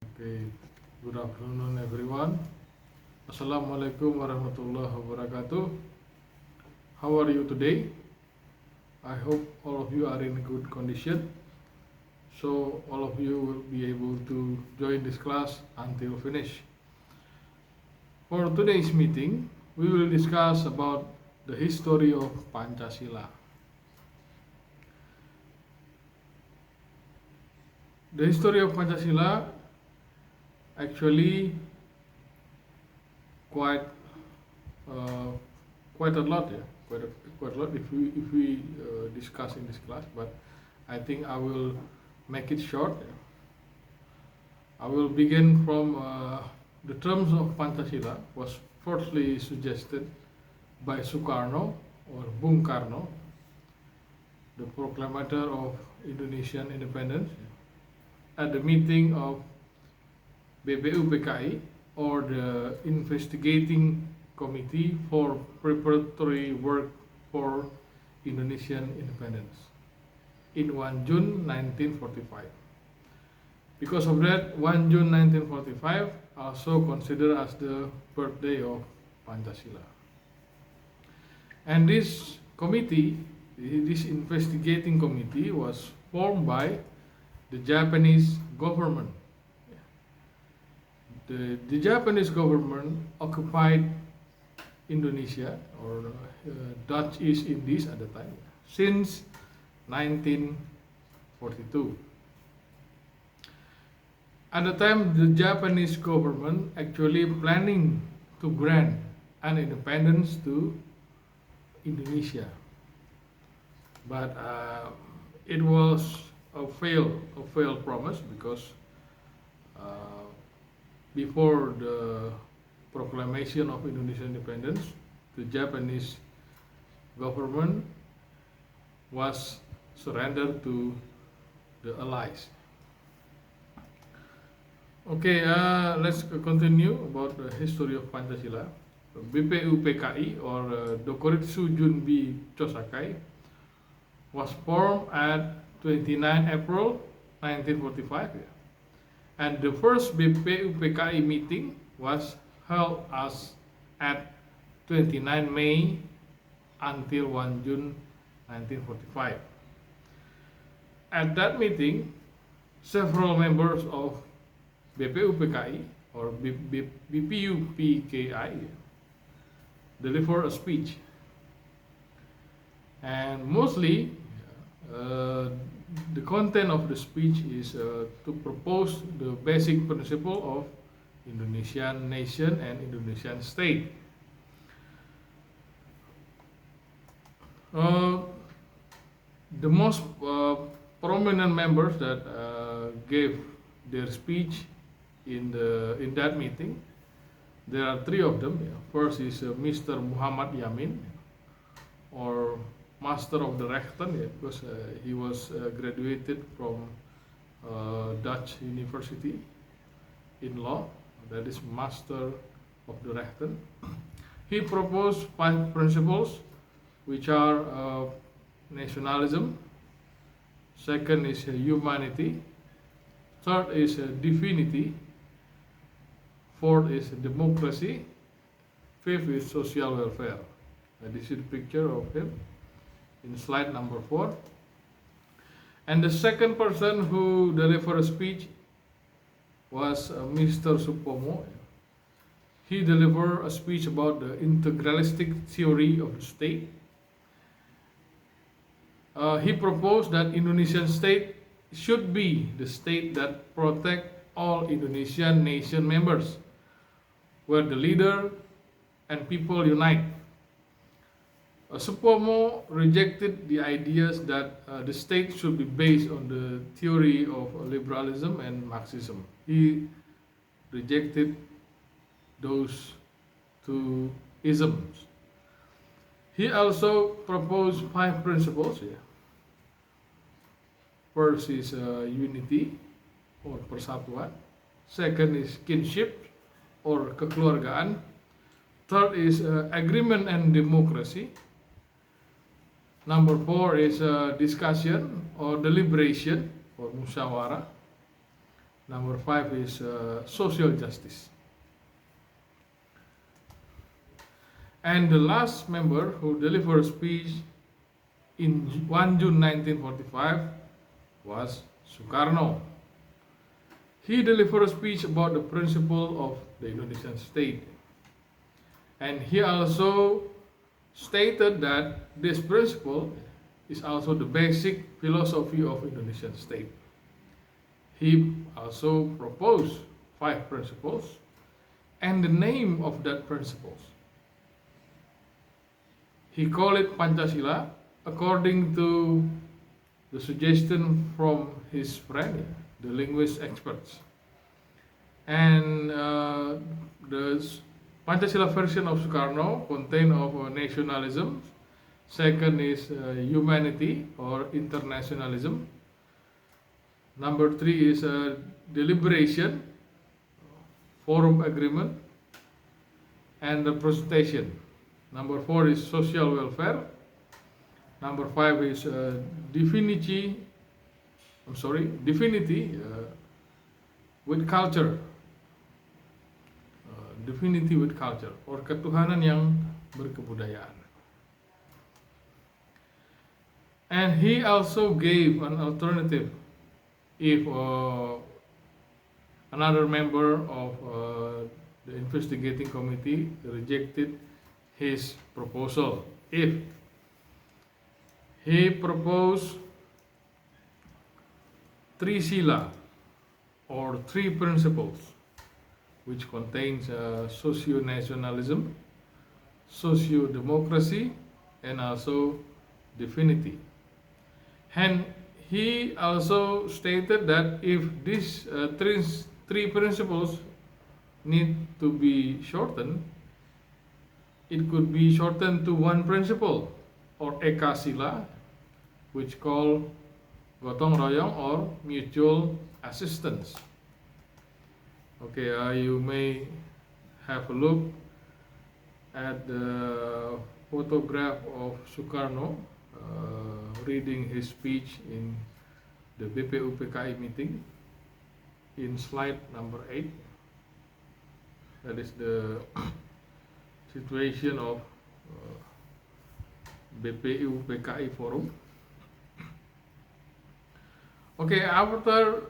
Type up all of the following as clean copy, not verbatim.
Okay, good afternoon everyone. Assalamualaikum warahmatullahi wabarakatuh. How are you today? I hope all of you are in good condition. So all of you will be able to join this class until finish. For today's meeting, we will discuss about the history of Pancasila. The history of Pancasila actually quite uh, quite a lot, yeah, quite a lot if we discuss in this class. But I think I will make it short. Yeah. I will begin from the terms of Pancasila was firstly suggested by Sukarno or Bung Karno, the proclamator of Indonesian independence, at the meeting of BPUPKI, or the Investigating Committee for Preparatory Work for Indonesian Independence, in 1 June 1945. Because of that, 1 June 1945 also considered as the birthday of Pancasila. And this committee, this investigating committee, was formed by the Japanese government. The Japanese government occupied Indonesia, or Dutch East Indies at the time, since 1942. At the time, the Japanese government actually planning to grant an independence to Indonesia, but it was a failed promise, because before the proclamation of Indonesian independence, the Japanese government was surrendered to the Allies. Okay, let's continue about the history of Pancasila. BPUPKI, or Dokuritsu Junbi Chosakai, was formed at 29 April 1945. And the first BPUPKI meeting was held at 29 May until 1 June 1945. At that meeting, several members of BPUPKI, or BPUPKI, delivered a speech, and mostly the content of the speech is to propose the basic principle of Indonesian nation and Indonesian state. The most prominent members that gave their speech in that meeting, there are three of them. First is Mr. Muhammad Yamin, or Master of the Rechten, because he was graduated from Dutch University in law. That is Master of the Rechten. He proposed 5 principles, which are nationalism. Second is humanity. Third is divinity. Fourth is democracy. Fifth is social welfare. This is a picture of him in slide number 4. And the second person who delivered a speech was Mr. Supomo. He delivered a speech about the integralistic theory of the state. He proposed that Indonesian state should be the state that protect all Indonesian nation members, where the leader and people unite. Supomo rejected the ideas that the state should be based on the theory of liberalism and Marxism. He rejected those two isms. He also proposed 5 principles. First is unity, or persatuan. Second is kinship, or kekeluargaan. Third is agreement and democracy. Number 4 is discussion or deliberation, or musyawarah. Number 5 is social justice. And the last member who delivered a speech in 1 June 1945 was Sukarno. He delivered a speech about the principle of the Indonesian state. And he also stated that this principle is also the basic philosophy of Indonesian state. He also proposed 5 principles and the name of that principles. He called it Pancasila according to the suggestion from his friend, the linguist experts. And the Pancasila version of Sukarno contain of nationalism. Second is humanity or internationalism. Number 3 is deliberation, forum agreement, and representation. Number 4 is social welfare. Number 5 is divinity with culture. Divinity with culture, or ketuhanan yang berkebudayaan. And he also gave an alternative if another member of the investigating committee rejected his proposal. If he proposed 3 sila or 3 principles, which contains socio-nationalism, socio-democracy, and also divinity. And he also stated that if these 3 principles need to be shortened, it could be shortened to 1 principle, or Eka Sila, which call gotong royong or mutual assistance. Okay, you may have a look at the photograph of Sukarno reading his speech in the BPU-PKI meeting in slide number 8. That is the situation of BPU-PKI forum. Okay, after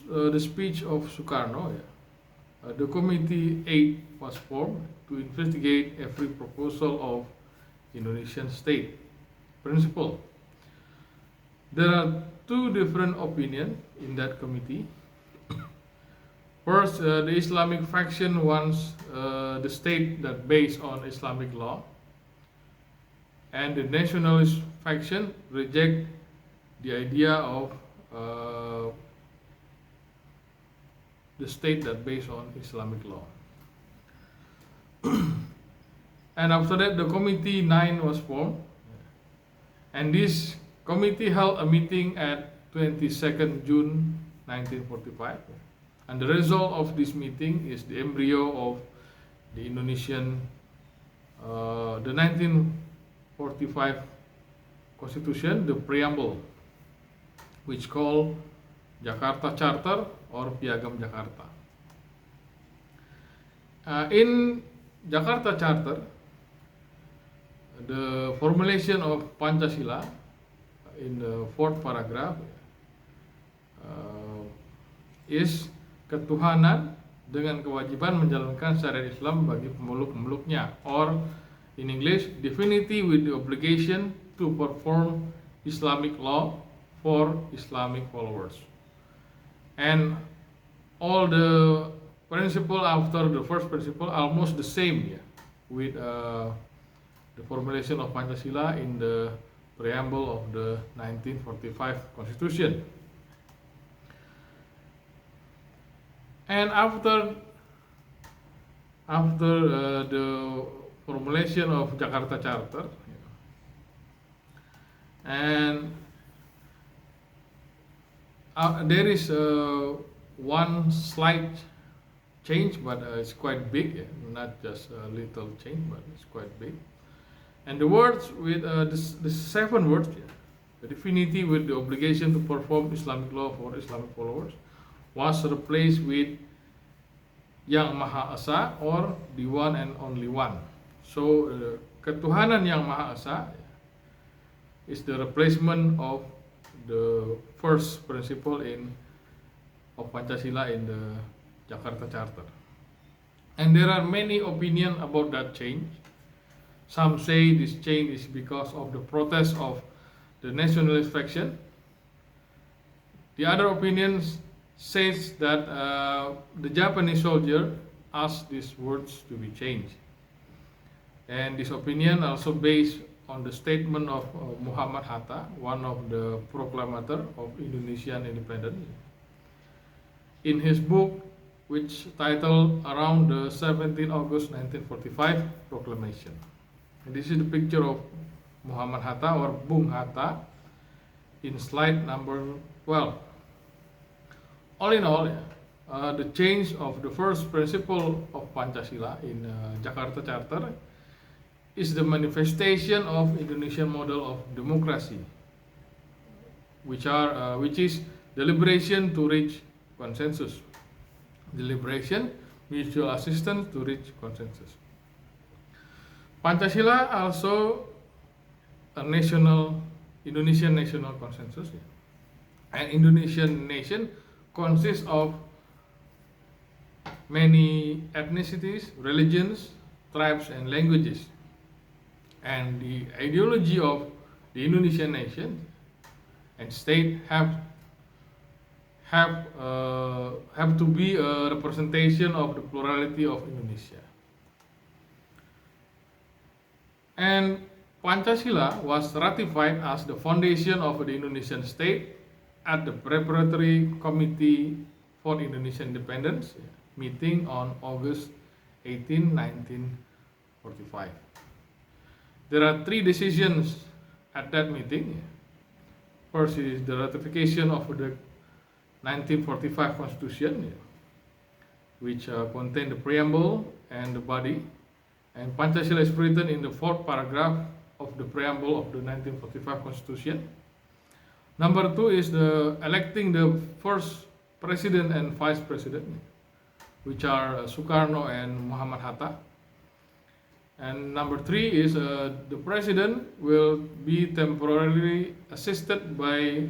the speech of Sukarno, the Committee 8 was formed to investigate every proposal of Indonesian state principle. There are 2 different opinions in that committee. First, the Islamic faction wants the state that based on Islamic law, and the nationalist faction reject the idea of the state that based on Islamic law. And after that, the Committee 9 was formed, and this committee held a meeting at 22nd June 1945. And the result of this meeting is the embryo of the Indonesian, the 1945 Constitution, the preamble, which called Jakarta Charter or Piagam Jakarta. In Jakarta Charter, the formulation of Pancasila in the 4th paragraph is ketuhanan dengan kewajiban menjalankan syariat Islam bagi pemeluk-pemeluknya, or in English, divinity with the obligation to perform Islamic law for Islamic followers. And all the principle after the first principle almost the same, with the formulation of Pancasila in the preamble of the 1945 Constitution. And after the formulation of Jakarta Charter, and there is one slight change, but it's quite big, not just a little change, but it's quite big. And the words with the 7 words, the divinity with the obligation to perform Islamic law for Islamic followers, was replaced with Yang Maha Esa or the one and only one. So ketuhanan Yang Maha Esa is the replacement of the first principle of Pancasila in the Jakarta Charter. And there are many opinions about that change. Some say this change is because of the protest of the nationalist faction. The other opinions says that the Japanese soldier asked these words to be changed. And this opinion also based on the statement of Muhammad Hatta, one of the proclamator of Indonesian independence, in his book, which titled Around the 17th August 1945 Proclamation. And this is the picture of Muhammad Hatta or Bung Hatta in slide number 12. All in all, the change of the first principle of Pancasila in Jakarta Charter is the manifestation of Indonesian model of democracy, which is deliberation to reach consensus, deliberation, mutual assistance to reach consensus. Pancasila also a Indonesian national consensus. An Indonesian nation consists of many ethnicities, religions, tribes, and languages. And the ideology of the Indonesian nation and state have to be a representation of the plurality of Indonesia. And Pancasila was ratified as the foundation of the Indonesian state at the Preparatory Committee for Indonesian Independence meeting on August 18, 1945. There are three decisions at that meeting. First is the ratification of the 1945 Constitution, which contained the preamble and the body. And Pancasila is written in the fourth paragraph of the preamble of the 1945 Constitution. Number two is the electing the first president and vice president, which are Sukarno and Muhammad Hatta. And number three is the president will be temporarily assisted by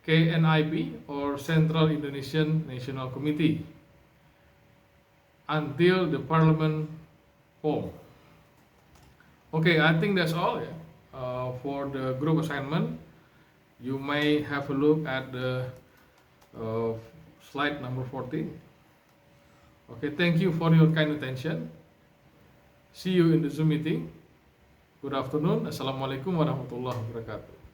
KNIP or Central Indonesian National Committee until the parliament form. Okay, I think that's all for the group assignment. You may have a look at the slide number 14. Okay, thank you for your kind attention. See you in the Zoom meeting. Good afternoon. Assalamualaikum warahmatullahi wabarakatuh.